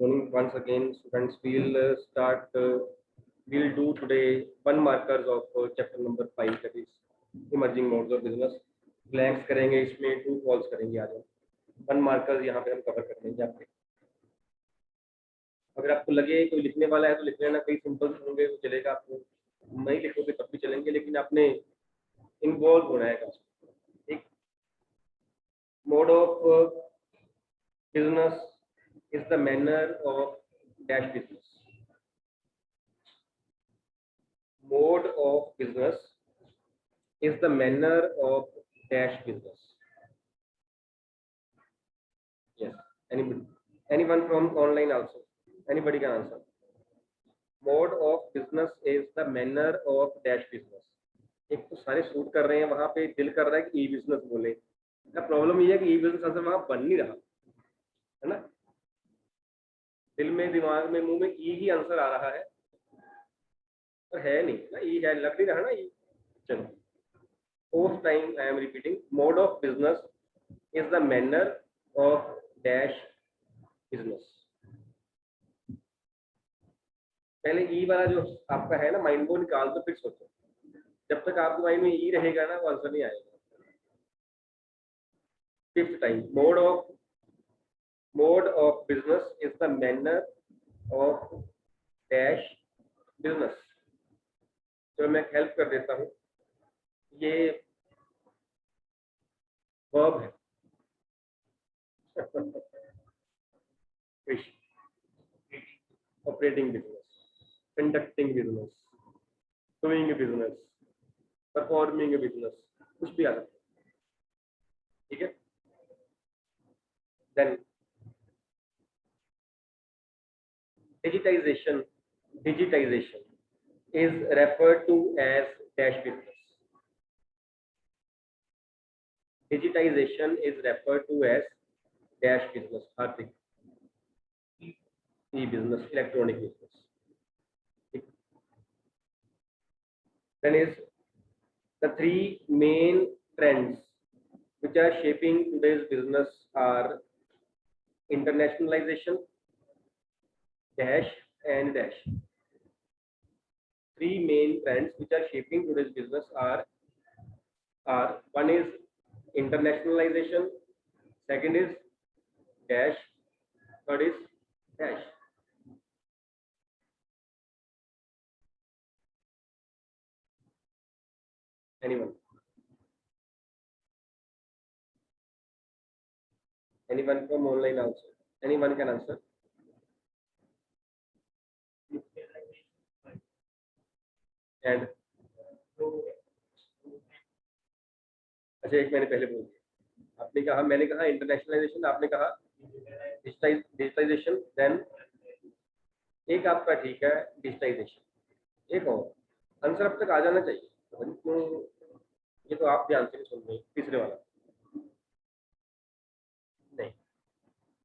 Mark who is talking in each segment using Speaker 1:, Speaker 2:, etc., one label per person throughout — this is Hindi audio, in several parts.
Speaker 1: Morning once again, students. We'll do today one markers of chapter number 5, that is emerging modes of business. Blanks करेंगे इसमें, true false करेंगे आज हम. One markers यहाँ पे हम cover कर लेंगे आपके. अगर आपको लगे कोई लिखने वाला है तो लिख लेना, कई सिंपल होंगे तो चलेगा, आपको नहीं लिखोगे तब भी चलेंगे, लेकिन आपने इन्वॉल्व होना है काम. एक mode of business is the manner of dash business. Mode of business is the manner of dash business. Yes. Anybody? Anyone from online also? Anybody can answer. Mode of business is the manner of dash business. एक तो सारे शूट कर रहे हैं, वहां पे दिल कर रहा है कि ई बिजनेस बोले. प्रॉब्लम ये है कि ई बिजनेस आंसर वहां बन नहीं रहा है ना. दिल में, दिमाग में, मुंह में ई ही आंसर आ रहा है, पर है नहीं ना. ई है, लग नहीं रहा ना ई. चलो, fourth time I am repeating. Mode of business is the manner of dash business. पहले ई वाला जो आपका है ना माइंड, को निकाल दो, फिर सोचो. जब तक आपके माइंड में ई रहेगा ना, वो आंसर नहीं आएगा. Fifth time, mode of business is the manner of dash business. तो मैं हेल्प कर देता हूँ. ये वर्ब है. Operating business, conducting business, doing business, performing business, कुछ भी आ सकता है. ठीक है. Then digitization is referred to as dash business. Digitization is referred to as dash business. Arthik, e-business, electronic business. Then is the three main trends which are shaping today's business are internationalization, dash and dash. Three main trends which are shaping today's business are one is internationalization, second is dash, third is dash. Anyone? Anyone from online also? Anyone can answer? And अच्छा, एक मैंने पहले बोल दिया. आपने कहा, मैंने कहा इंटरनेशनलाइजेशन, आपने कहा डिजिटाइजेशन. देन एक आपका ठीक है डिजिटाइजेशन. एक और आंसर अब तक आ जाना चाहिए. क्यों? ये तो आप ध्यान से नहीं सुन रहे. तीसरे वाला नहीं,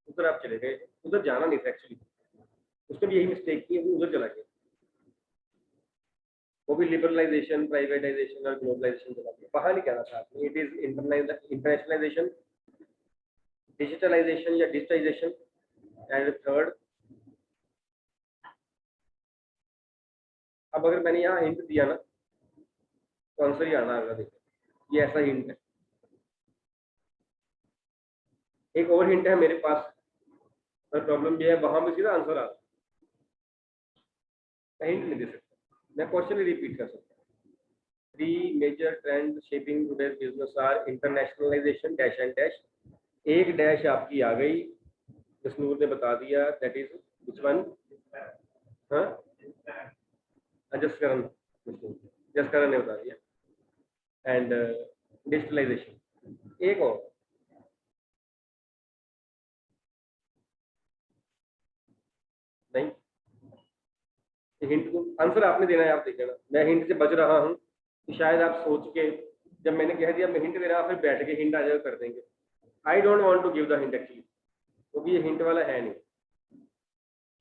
Speaker 1: उधर आप चले गए. उधर जाना नहीं था एक्चुअली. उसने भी यही मिस्टेक की, वो उधर चला गया. वो भी लिबरलाइजेशन, प्राइवेटाइजेशन और ग्लोबलाइजेशन चला गया. बाहर नहीं कहना था आपने. इट इज इंटरनेशनलाइजेशन, डिजिटलाइजेशन या डिजिटाइजेशन, एंड थर्ड. अब अगर मैंने यहाँ हिंट दिया ना तो आंसर ही आना होगा. देखो, ये ऐसा हिंट है. एक और हिंट है मेरे पास, पर प्रॉब्लम ये है वहां भी सीधा आंसर आ रहा. मैं हिंट नहीं दे सकता, मैं क्वेश्चन ही रिपीट कर सकता हूँ. Three major trends shaping today's business are internationalization, dash and dash. एक डैश आपकी आ गई, जसनूर ने बता दिया. That is which one? हाँ, जसकरण ने बता दिया. And digitalization. एक और नहीं. हिंट को आंसर आपने देना है. आप देख लेना, मैं हिंट से बच रहा हूँ. शायद आप सोच के, जब मैंने कह दिया मैं हिंट दे रहा, फिर बैठ के हिंट आ जाए कर देंगे. I don't want to give the hint actually, क्योंकि ये हिंट वाला है नहीं.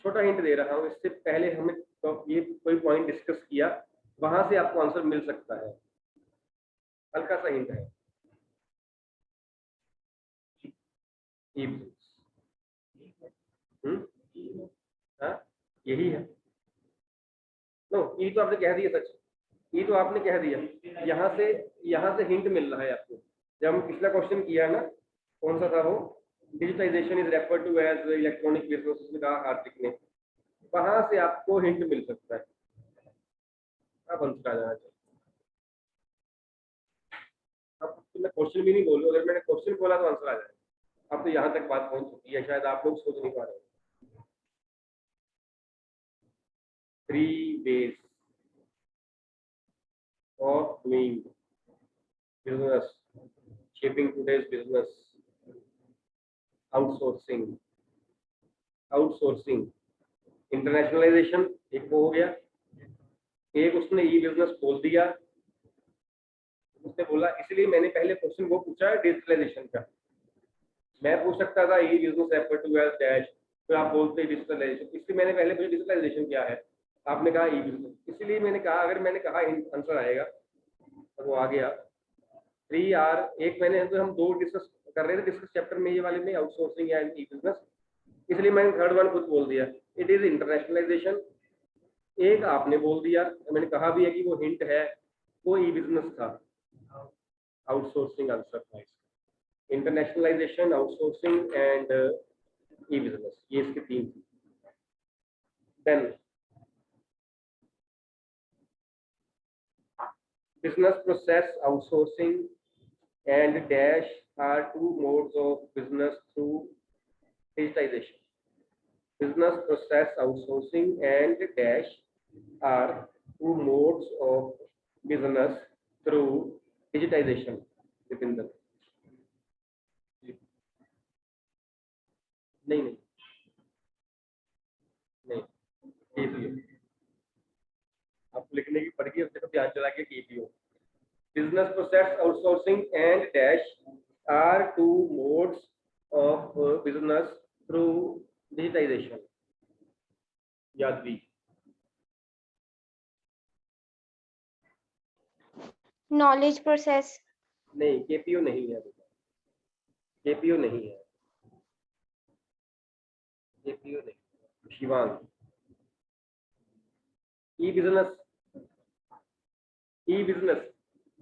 Speaker 1: छोटा हिंट दे रहा हूँ. इससे पहले हमने तो ये कोई पॉइंट डिस्कस किया, वहां से आपको आंसर मिल सकता है. हल्का सा हिंट है. हाँ यही है। नो ई तो आपने कह दिया, सच ई तो आपने कह दिया। यहाँ से हिंट मिल रहा है आपको। जब हम पिछला क्वेश्चन किया ना, कौन सा था वो, digitization is refer to as electronic business, उसमें कहा हार्दिक ने, वहां से आपको हिंट मिल सकता है। अब आंसर आ जाना चाहिए। अब तो मैं क्वेश्चन भी नहीं बोलूँ, अगर मैंने क्वेश्चन बोला तो आंसर आ जाएगा। अब तो यहाँ तक बात पहुंच चुकी है, शायद आप लोग सोच नहीं पा रहे। 3 ways of doing business, shaping today's business. Outsourcing, internationalisation एक वो हो गया, एक उसने ई बिजनेस खोल दिया, उसने बोला, इसलिए मैंने पहले क्वेश्चन वो पूछा है डिजिटलाइजेशन का। मैं पूछ सकता था e business refer to as dash, तो आप बोलते डिजिटलाइजेशन, इसलिए मैंने पहले पूछा डिजिटलाइजेशन क्या है, आपने कहा ई बिजनेस, इसलिए मैंने कहा अगर मैंने कहा आंसर आएगा तो वो आ गया। 3R, एक मैंने तो हम दो डिस्कस कर रहे थे डिस्कस चैप्टर में, ये वाले में आउटसोर्सिंग या ई बिजनेस, इसलिए मैंने थर्ड वन खुद बोल दिया, इट इज इंटरनेशनलाइजेशन। एक आपने बोल दिया, मैंने कहा भी है कि वो हिंट है, वो ई बिजनेस था, आउटसोर्सिंग आंसर था इसका। Internationalization, outsourcing and e business, ये इसके 3 थी। Then business process outsourcing and dash are 2 modes of business through digitization. Business process outsourcing and dash are 2 modes of business through digitization. Dipinder. नहीं नहीं नहीं, केपीओ आपको लिखने की पड़ेगी, उससे तो ध्यान चला के KPO. Business process outsourcing and dash are 2 modes of business through digitization. Yadavi,
Speaker 2: knowledge process,
Speaker 1: नहीं केपीओ नहीं है, केपीओ नहीं है, केपीओ नहीं। Shivang, e business, e-business,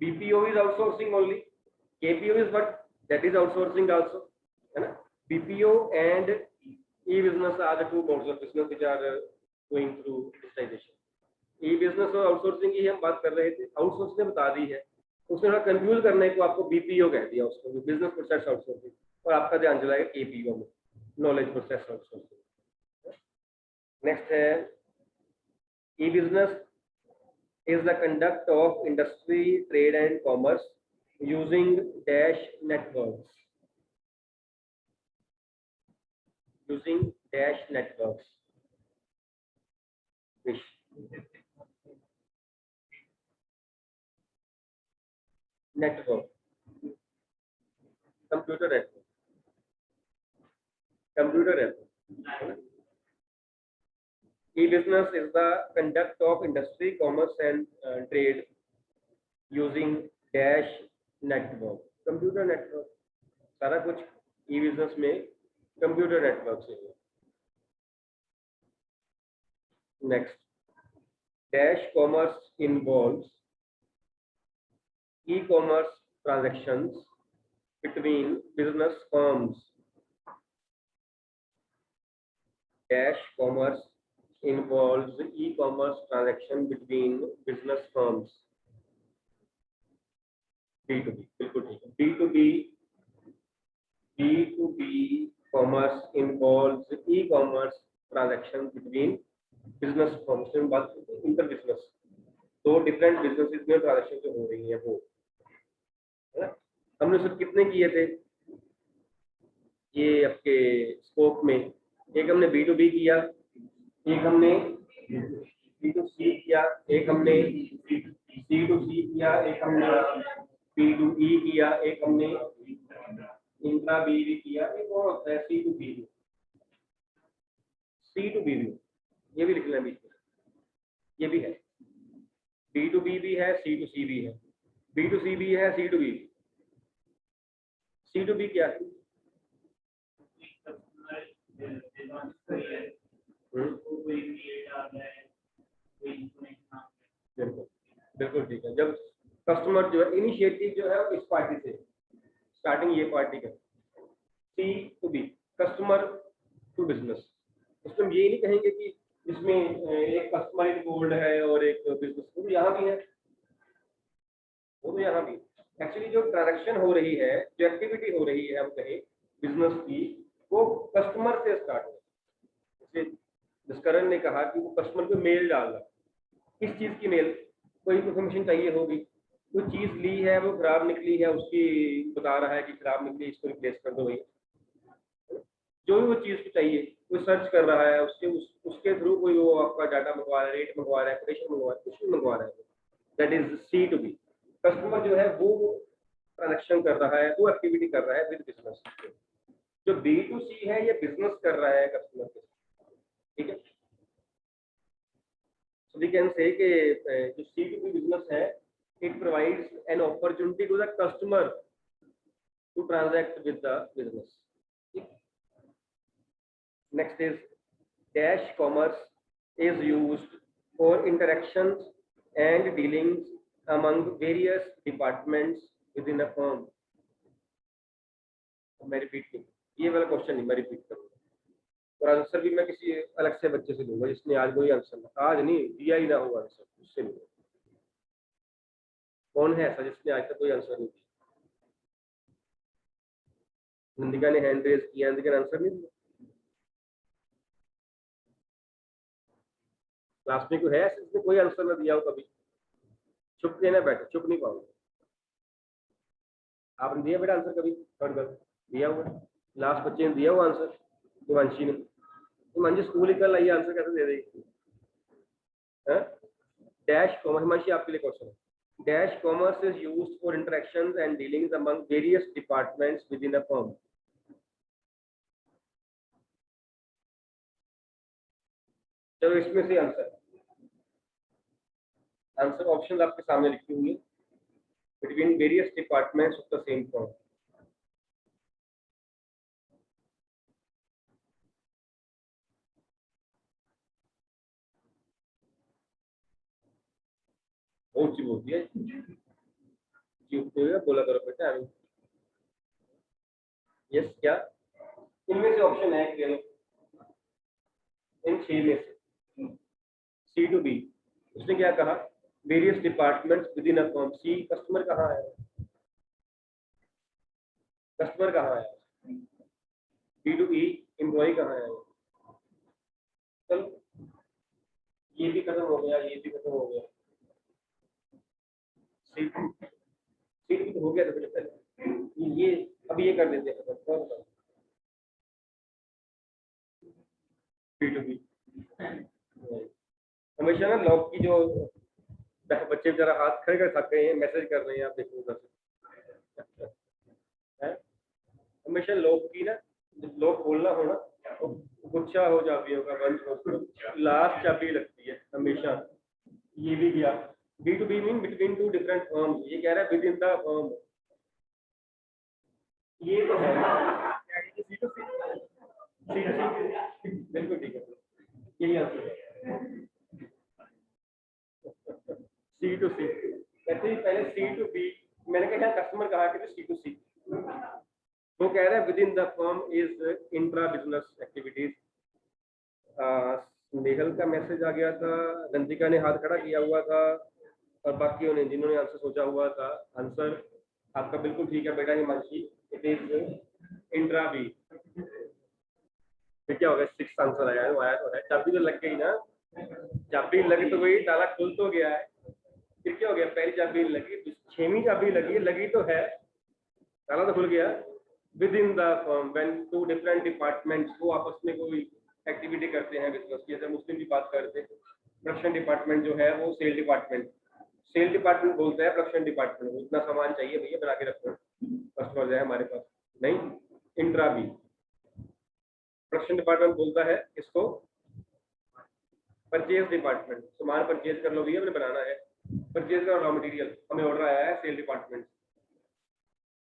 Speaker 1: BPO is outsourcing only, KPO is what, that is outsourcing also, है ना। BPO and e-business are the 2 modes of business which are going through digitization. e-business और outsourcing की हम बात कर रहे थे, outsourcing ने बता दी है, उसने थोड़ा कंफ्यूज करने को आपको BPO कह दिया उसको, बिजनेस प्रोसेस आउटसोर्सिंग, और आपका ध्यान चलाएगा KPO में, नॉलेज प्रोसेस आउटसोर्सिंग। नेक्स्ट है e-business is the conduct of industry, trade and commerce using dash networks. Using dash networks. Wish. Network. Computer network. Computer network. E-business is the conduct of industry, commerce and trade using dash network. Computer network. सारा कुछ e-business में computer network से है। Next, dash commerce involves e-commerce transactions between business firms. Dash commerce involves e-commerce transaction between business firms. B2B, बिल्कुल ठीक है। B2B commerce involves e-commerce transaction between business firms. में बात करते हैं इंटर बिजनेस, दो डिफरेंट बिजनेसेस में ट्रांजैक्शन जो हो रही है वो, है ना। हमने सिर्फ कितने किए थे ये आपके स्कोप में, एक हमने B2B किया, एक हमने B2C किया, एक हमने C2C किया, एक हमने P2E किया, एक हमने इंट्रा B किया, एक और होता है C2B। C2B ये भी लिख लेना बीच में, ये भी है, B2B भी है, C2C भी है, B2C भी है, C2B। C2B क्या है? बिल्कुल ठीक है। जब कस्टमर जो है, इनिशिएटिव जो है वो इस पार्टी से, स्टार्टिंग ये पार्टी का। C to B, customer to business. उसमें हम ये नहीं कहेंगे कि इसमें एक कस्टमर इन्वॉल्व है और एक बिजनेस, वो यहाँ भी है, वो तो यहाँ भी। एक्चुअली जो ट्रांजैक्शन हो रही है, जो एक्टिविटी हो रही है हम कहें बिजनेस की, वो कस्टमर से स्टार्ट हो। जैसे जसकरण ने कहा कि वो कस्टमर को मेल डाल रहा, किस चीज़ की मेल, कोई इन्फॉर्मेशन चाहिए होगी, कोई चीज़ ली है वो खराब निकली है, उसकी बता रहा है कि खराब निकली, इसको रिप्लेस कर दो भाई। जो भी वो चीज़ चाहिए, कोई सर्च कर रहा है, उसके थ्रू कोई वो आपका डाटा मंगवा रहा है, रेट मंगवा रहा है, कोटेशन मंगवा रहा है, कुछ भी मंगवा रहा है, that is C to B. Customer जो है वो ट्रांजेक्शन कर रहा है, वो एक्टिविटी कर रहा है विद बिजनेस। जो बी टू सी है ये बिजनेस कर रहा है कस्टमर के साथ, ठीक है। So we can say कि जो सी टू बी बिजनेस है, it provides an opportunity to the customer to transact with the business. Next is dash commerce is used for interactions and dealings among various departments within a firm. मैं रिपीट करूँ, ये वाला क्वेश्चन नहीं, मैं रिपीट करूँगा और आंसर भी मैं किसी अलग से बच्चे से लूंगा जिसने आज कोई आंसर, आज नहीं दिया ही ना हो आंसर, उससे लूंगा। कौन है ऐसा जिसने आज तक कोई आंसर नहीं दिया? नंदिका ने हैंड रेज किया, नंदिका ने आंसर नहीं दिया। क्लास में कोई है ऐसे जिसने कोई आंसर ना दिया हो कभी? चुप के ना बैठे, चुप नहीं पाओगे। आपने दिया बेटा आंसर कभी? थर्ड गर्ल दिया हुआ, लास्ट बच्चे ने दिया हुआ आंसर, हिमांशी ने। हिमांशी स्कूल ही कल आई, आंसर कैसे दे देगी? डैश कॉमर्स, हिमांशी आपके लिए क्वेश्चन है। Dash commerce is used for interactions and dealings among various departments within a firm. चलो इसमें से आंसर ऑप्शन आपके सामने लिखी हुई है, between various departments of the same firm. बहुत सी बोलती है जी, बोला करो बेटा। यस क्या इनमें से ऑप्शन है कि इन 6 में से सी टू बी, उसने क्या कहा? Various departments within a firm. C customer कहाँ है? कस्टमर कहाँ है? बी टू ई एम्प्लॉय कहाँ है? चल ये भी खत्म हो गया, ये भी खत्म हो गया। सी टू बी तो हो गया था पहले, ये अब ये कर देते हैं खत्म। बी टू बी हमेशा ना लॉक की जो बच्चे बेचारा हाथ खड़े कर थक गए हैं, मैसेज कर रहे हैं, आप देखो उधर से। हमेशा लॉक की ना, लॉक खोलना हो ना, तो गुच्छा हो चाबियों का बंद हो, लास्ट चाबी लगती है हमेशा। ये भी गया। B to B mean between two different firm, ये कह रहा है विद इन द फर्म। ये तो है सी टू सी, बिल्कुल ठीक है, यही आंसर है सी टू सी। ऐसे ही पहले सी टू बी, मैंने कहा कस्टमर कहा कि सी टू सी, वो कह रहा है with in the firm is intra business activities. Nehal का मैसेज आ गया था, नंदिका ने हाथ खड़ा किया हुआ था, और बाकियों ने जिन्होंने आंसर सोचा हुआ था, आंसर आपका बिल्कुल ठीक है बेटा Himanshi, it is intra B. फिर क्या होगा? 6 आंसर आया है, वो आया तो है, चाबी तो लग गई ना, चाबी लगी तो गई, ताला खुल तो गया है। फिर क्या हो गया? पहली चाबी लगी, 6वीं चाबी लगी तो है, ताला तो खुल गया। Within the firm when two different departments वो आपस में कोई एक्टिविटी करते हैं बिजनेस की, जैसे मुस्लिम की बात करते हैं, प्रोडक्शन डिपार्टमेंट जो है वो सेल डिपार्टमेंट बोलता है प्रोडक्शन डिपार्टमेंट को, इतना सामान चाहिए भैया बना के रखो, कस्टमर है हमारे पास, नहीं इंट्रा बी। प्रोडक्शन डिपार्टमेंट बोलता है इसको परचेज डिपार्टमेंट, सामान परचेज कर लो भैया, हमने बनाना है, परचेज का रॉ मटेरियल हमें ऑर्डर आया है सेल डिपार्टमेंट।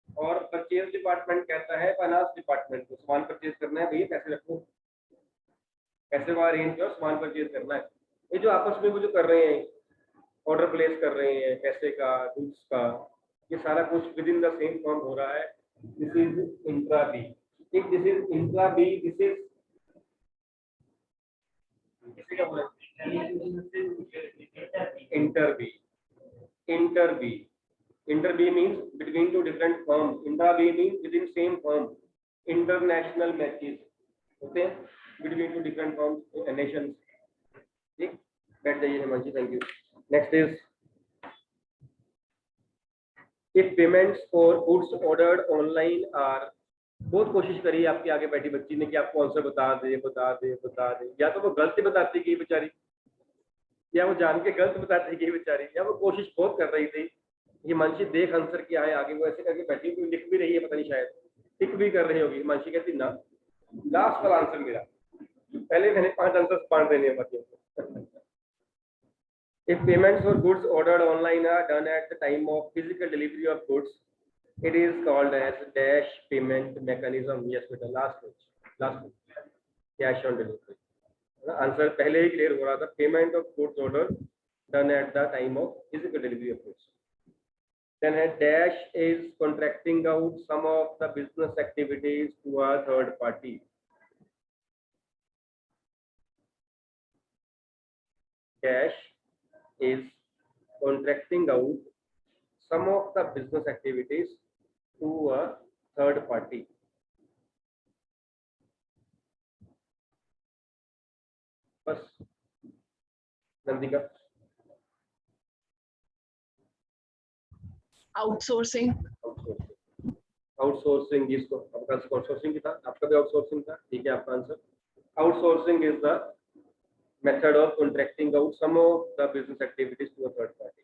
Speaker 1: और परचेज डिपार्टमेंट कहता है फाइनेंस डिपार्टमेंट को, सामान परचेज करना है भैया, पैसे रखो, पैसे को अरेंज करो, सामान परचेज करना है। ये जो आपस में वो जो कर रहे हैं, ऑर्डर प्लेस कर रहे हैं पैसे का, गुड्स का, ये सारा कुछ within the same form हो रहा है। This is intra B. ठीक, this is intra B, this is inter B. Inter B, inter B means between two different firms, intra B means within same firm, international matches होते हैं between two different firms and nations। ठीक, बैठ जाइए Himanshi, thank you. Next is if payments for goods ordered online are, बहुत कोशिश करी आपकी आगे बैठी बच्ची ने कि आपको आंसर बता दे, या तो वो गलती बताती गई बेचारी, या वो जान के गलत बताती गई बेचारी, या वो कोशिश बहुत कर रही थी। हिमांशी देख आंसर क्या है आगे, वो ऐसे करके बैठी हुई लिख भी रही है, पता नहीं शायद टिक भी कर रही होगी। हिमांशी कहती ना, लास्ट वाला आंसर मेरा, पहले मैंने 5 आंसर बांट देने हैं बच्चों को। If payments for goods ordered online are done at the time of physical delivery of goods, it is called as dash payment mechanism। Yes बेटा, last page, cash on delivery। Answer पहले ही क्लियर हो रहा था, payment of goods order done at the time of physical delivery of goods. Then a dash is contracting out some of the business activities to a third party। Dash is contracting out some of the business activities to a third party। बस नंदिका।
Speaker 3: आउटसोर्सिंग।
Speaker 1: आउटसोर्सिंग, जिसको आपका आउटसोर्सिंग की था, आपका भी आउटसोर्सिंग था, ठीक है आपका answer. Outsourcing is the method of contracting out some of the business activities to a third party।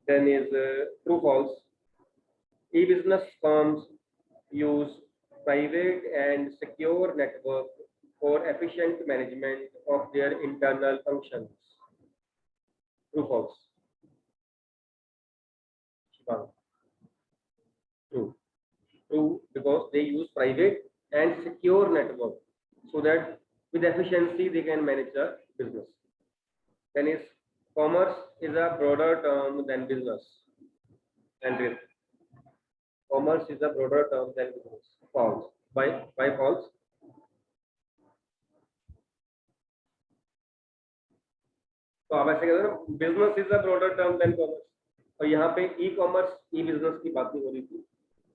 Speaker 1: Then is true false, e-business firms use private and secure network for efficient management of their internal functions। True false? True, true, because they use private and secure network so that with efficiency they can manage the business। Then is commerce is a broader term than business and risk। Commerce is a broader term than business। False। Why false? तो आप ऐसे कहते हैं ना, business is a broader term than commerce, और यहाँ पे ई कॉमर्स ई बिजनेस की बात नहीं हो रही थी,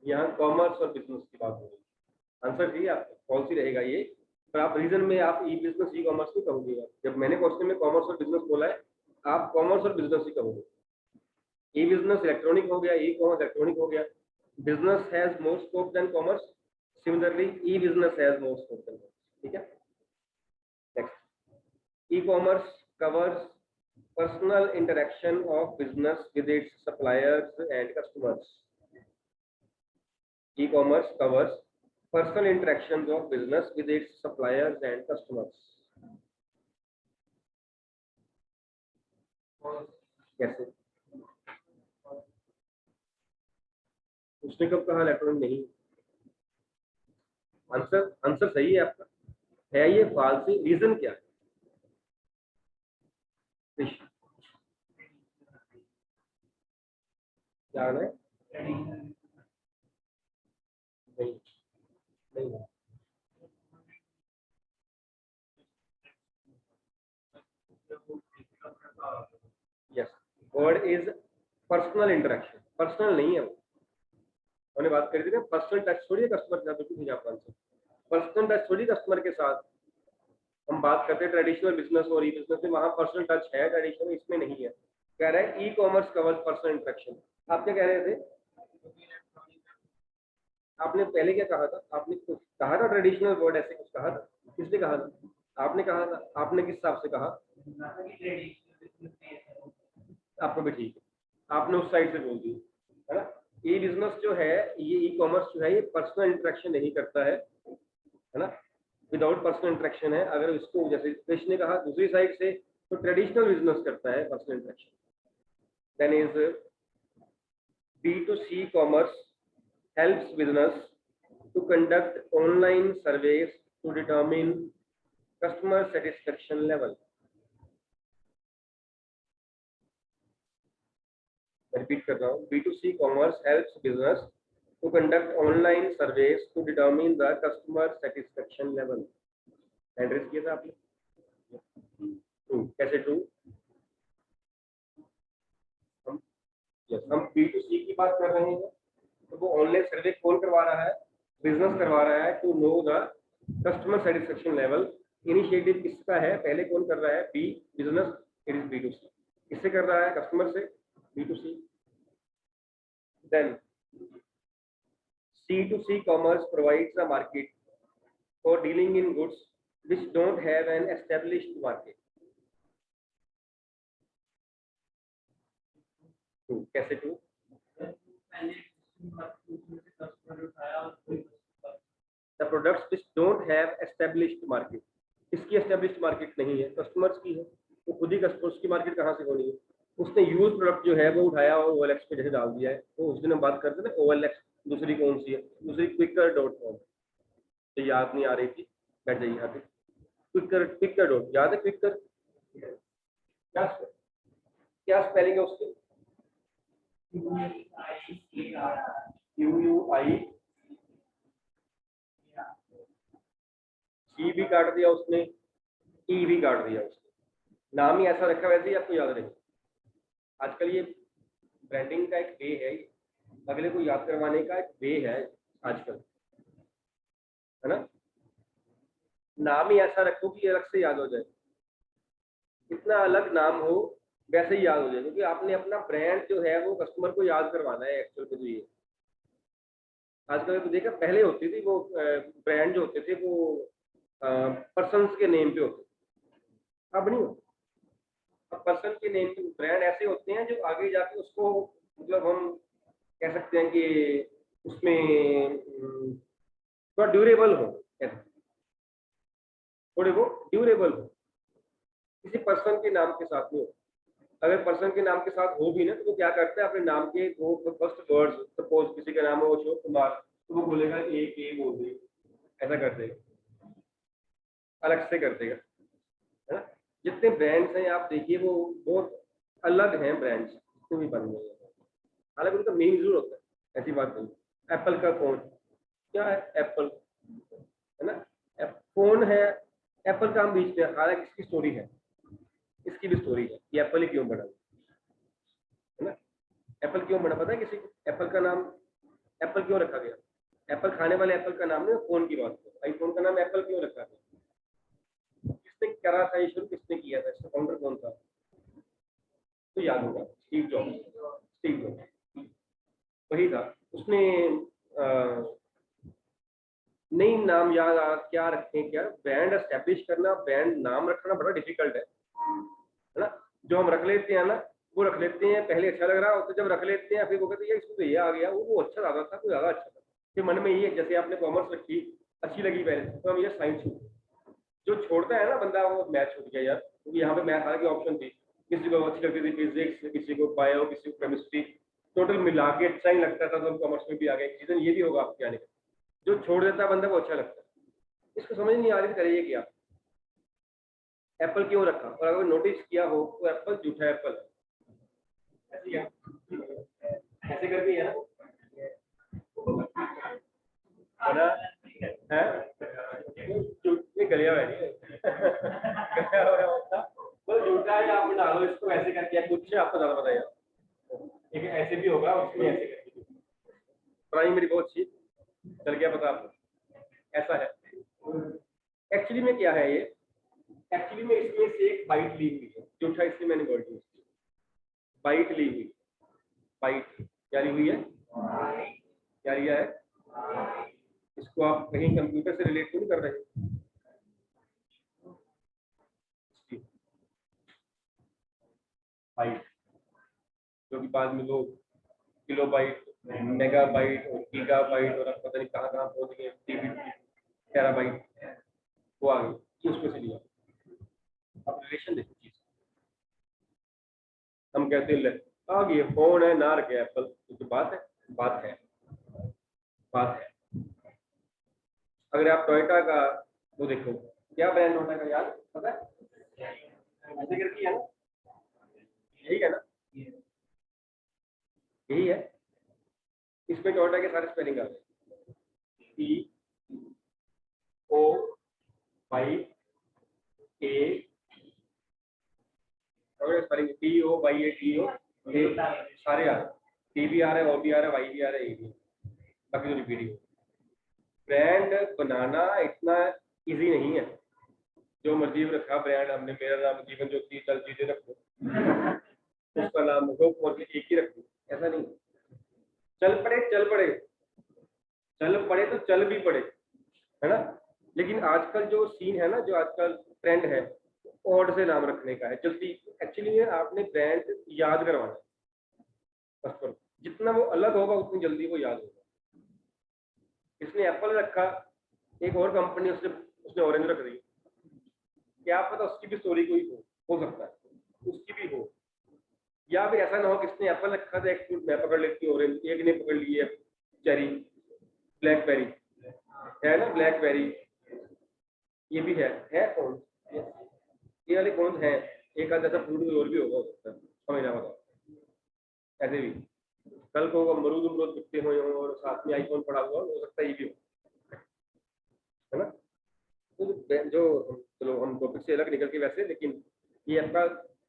Speaker 1: यहाँ कॉमर्स और बिजनेस की बात हो रही है। आंसर जी आपका फॉल्स ही रहेगा ये, पर आप रीजन में आप ई बिजनेस ई कॉमर्स नहीं कहोगे। जब मैंने क्वेश्चन में कॉमर्स और बिजनेस बोला है, आप कॉमर्स और बिजनेस ही कहोगे। ई बिजनेस इलेक्ट्रॉनिक हो गया, ई कॉमर्स इलेक्ट्रॉनिक हो गया। Business has more scope than commerce, similarly e business has more scope than commerce. ठीक है, next, e commerce covers personal interaction of business with its suppliers and customers। E-commerce covers personal interactions of business with its suppliers and customers। कैसे? उसने कब कहा इलेक्ट्रॉनिक नहीं? आंसर सही है आपका, है ये फाल्स? रीजन क्या है? क्या है? नहीं। Yes, word is personal interaction, personal नहीं है वो। हमने बात करी थी ना, पर्सनल टच थोड़ी है कस्टमर के साथ, बिल्कुल नहीं आपका आंसर। पर्सनल टच थोड़ी कस्टमर के साथ। हम बात करते हैं ट्रेडिशनल बिजनेस और ई बिजनेस में, वहां पर्सनल टच है, ट्रेडिशनल इसमें नहीं है। कह रहा है e commerce covers personal interaction. आप क्या कह रहे थे? आपने पहले क्या कहा था? आपने कुछ कहा था ट्रेडिशनल वर्ड, ऐसे कुछ कहा था? किसने कहा था? आपने कहा था। आपने किस हिसाब से कहा? आपको भी ठीक है, आपने उस साइड से बोल दी है ना। ई बिजनेस जो है, ये ई कॉमर्स जो है, ये पर्सनल इंटरेक्शन नहीं करता है ना, विदाउट पर्सनल इंटरेक्शन है। अगर इसको जैसे कृष्ण ने कहा दूसरी साइड से, तो ट्रेडिशनल बिजनेस करता है personal interaction. Then is B2C commerce helps business to conduct online surveys to determine customer satisfaction level। Repeat कर रहा हूँ, B2C commerce helps business to conduct online surveys to determine the customer satisfaction level. Address किया था आपने? ट्रू, कैसे ट्रू? हम B2C की बात कर रहे हैं, तो वो ऑनलाइन सर्वे कौन करवा रहा है? बिजनेस करवा रहा है, to know the customer satisfaction level. Initiative किसका है? पहले कौन कर रहा है? B, business, it is B2C। किससे कर रहा है? कस्टमर से, B2C। Then C2C commerce provides a market for dealing in goods which don't have an established market। कैसे to? The products which don't have established market। इसकी established market नहीं है, कस्टमर्स की है, तो खुद ही कस्टमर्स की मार्केट कहाँ से होनी है? उसने यूज प्रोडक्ट जो है वो उठाया और OLX पे जैसे डाल दिया है, तो उस दिन हम बात करते थे ना OLX। दूसरी कौन सी है? दूसरी Quikr.com। तो याद नहीं आ रही थी, बैठ जाइए यहाँ पे। क्विकर डॉट, याद है क्विकर? क्या क्या स्पेलिंग है उसकी? QUI, C भी काट दिया उसने, E भी काट दिया उसने, नाम ही ऐसा रखा, वैसे ही आपको याद रहे। आजकल ये ब्रांडिंग का एक वे है, अगले को याद करवाने का एक वे है आजकल, है ना? नाम ही ऐसा रखो कि अलग से याद हो जाए, इतना अलग नाम हो वैसे ही याद हो जाए, क्योंकि आपने अपना ब्रांड जो है वो कस्टमर को याद करवाना है एक्चुअल में। तो ये आजकल तो देखा, पहले होती थी वो ब्रांड जो होते थे वो पर्सन्स के नेम पे होते, अब नहीं होते। अब पर्सन के नेम पे ब्रांड ऐसे होते हैं जो आगे जाके उसको, मतलब हम कह सकते हैं कि उसमें थोड़ा ड्यूरेबल हो, थोड़े वो ड्यूरेबल हो, किसी पर्सन के नाम के साथ नहीं हो। अगर पर्सन के नाम के साथ हो भी ना, तो वो क्या करता है, अपने नाम के वो फर्स्ट वर्ड्स, सपोज किसी का नाम है अशोक कुमार, तो वो बोलेगा ए के बोल दे, ऐसा कर देगा, अलग से कर देगा, है ना? जितने ब्रांड्स हैं आप देखिए वो बहुत अलग हैं ब्रांड्स, जितने भी बन गए हैं, हालांकि उनका मेन जरूर होता है, ऐसी बात नहीं। एप्पल का फोन क्या है? एप्पल, है ना? फोन है, एप्पल का हम बीच में, हालांकि इसकी स्टोरी है, इसकी भी स्टोरी है कि एप्पल ही क्यों बना, है ना? एप्पल क्यों बना पता है किसी को? एप्पल का नाम एप्पल क्यों रखा गया? एप्पल खाने वाले एप्पल का नाम नहीं, फोन की बात करो। आईफोन का नाम एप्पल क्यों रखा गया? किसने करा था ये शुरू? किसने किया था? इसका फाउंडर कौन था? तो याद होगा, स्टीव जॉब्स। स्टीव जॉब्स वही था। उसने नई नाम याद आ, क्या रखें, क्या ब्रांड एस्टेब्लिश करना, ब्रांड नाम रखना बड़ा डिफिकल्ट है ना? जो हम रख लेते हैं ना, वो रख लेते हैं, पहले अच्छा लग रहा होता, जब रख लेते हैं फिर वो कहते हैं इसको तो ये आ गया, वो अच्छा ज्यादा था, कोई ज्यादा अच्छा था, फिर मन में ये, जैसे आपने कॉमर्स रखी, अच्छी लगी पहले, तो हम ये साइंस छूट, जो छोड़ता है ना बंदा, वो मैथ छूट गया यार, क्योंकि यहाँ पे मैथ हालांकि ऑप्शन थी, किसी को अच्छी लगती थी फिजिक्स, किसी को बायो, किसी को केमिस्ट्री, टोटल मिला के अच्छा ही लगता था, तो हम कॉमर्स में भी आ गए। रीजन ये भी होगा आपके आने का, जो छोड़ देता है बंदा वो अच्छा लगता है। इसको समझ नहीं आ रही, करिए क्या? एप्पल क्यों रखा? और अगर नोटिस किया हो तो एप्पल झूठा एप्पल है, ऐसे करके है ना, है ये गलिया हुआ नहीं गलिया हुआ होता, वो झूठा है, आप बना लो इसको ऐसे करके, कुछ आपको ज्यादा बताइए, ठीक है? ऐसे भी होगा, उसमें ऐसे करके ड्राइंग मेरी बहुत अच्छी चल गया, पता आपको, ऐसा है। एक्चुअली में क्या है ये, एक्चुअली में इसमें से एक बाइट ली हुई है, झूठा इसलिए मैंने वर्ड यूज किया, बाइट ली हुई, बाइट क्या ली हुई है, क्या लिया है? इसको आप कहीं कंप्यूटर से रिलेट तो नहीं कर रहे? बाइट, जो कि बाद में लोग किलो बाइट, मेगा बाइट और गीगा बाइट और पता नहीं कहाँ कहाँ पहुंच गए, टेरा बाइट, वो आ गई, उसमें से लिया। अब रिलेशन देखो चीज, हम कहते हैं आ गई फोन है ना रखे एप्पल, तो बात है, बात है, बात है। अगर आप टोयोटा का वो देखो, क्या ब्रांड टोयोटा का याद पता है? ऐसे करके है ना, यही है ना? यही है, इसमें टोयोटा के सारे स्पेलिंग आ गए, TOYA, और स्पेलिंग TOYATO, सारे आ रहे, T भी आ रहा है, O भी आ रहा है, Y भी आ रहा है, A भी, बाकी तो रिपीट ही हो। ब्रांड बनाना इतना इजी नहीं है, जो मर्जी रखा ब्रांड हमने, मेरा नाम जीवन ज्योति, चल चीजें रखो, उसका नाम एक ही रखो, ऐसा नहीं। चल पड़े तो चल भी पड़े, है ना। लेकिन आजकल जो सीन है ना, जो आजकल ट्रेंड है, ऑड से नाम रखने का है जल्दी। एक्चुअली में आपने ब्रांड याद करवाना है कस्टमर, जितना वो अलग होगा उतनी जल्दी वो याद होगा। इसने एप्पल रखा, एक और कंपनी उसने ऑरेंज रख दी, क्या पता उसकी भी स्टोरी कोई हो सकता है, उसकी भी हो, या फिर ऐसा ना हो कि इसने एप्पल रखा था, एक फ्रूट मैं पकड़ लेती हूँ ऑरेंज, एक ने पकड़ ली है चेरी, ब्लैकबेरी है ना, ब्लैकबेरी ये भी है कौन, ये वाले कौन है, एक आध ऐसा फ्रूट और भी होगा, हो सकता है, समझ ना बताओ। ऐसे भी कल को अमरूद बिकते हुए हो और साथ में आईफोन पड़ा हुआ हो सकता है, ये भी हो, है ना। तो जो चलो हम टॉपिक से अलग निकल के वैसे, लेकिन ये आपका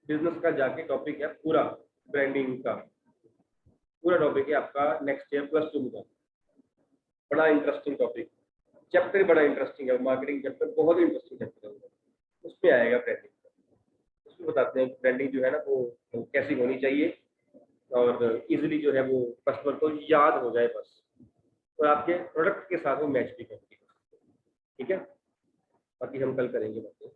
Speaker 1: बिजनेस का जाके टॉपिक है, पूरा ब्रांडिंग का पूरा टॉपिक है आपका नेक्स्ट ईयर +2 का, बड़ा इंटरेस्टिंग टॉपिक, चैप्टर बड़ा इंटरेस्टिंग है, मार्केटिंग चैप्टर बहुत ही इंटरेस्टिंग चैप्टर है, उसमें आएगा ब्रांडिंग, उसमें बताते हैं ब्रांडिंग जो है ना वो कैसी होनी चाहिए, और इजीली जो है वो कस्टमर को याद हो जाए बस, और आपके प्रोडक्ट के साथ वो मैच भी करती है, ठीक है। बाकी हम कल करेंगे बातें।